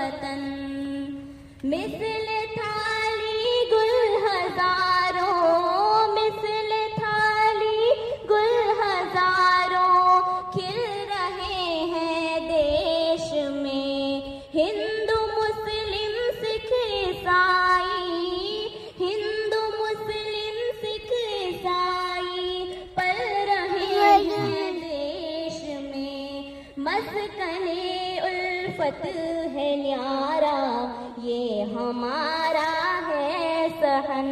वतन। मिस्ल थाली गुल हजारों, मिस्ल थाली गुल हजारों खिल रहे हैं देश में। हिंदू मुस्लिम सिख ईसाई, हिंदू मुस्लिम सिख ईसाई पल रहे हैं देश में। मस्कने उल्फत है न्यारा, ये हमारा है सहन।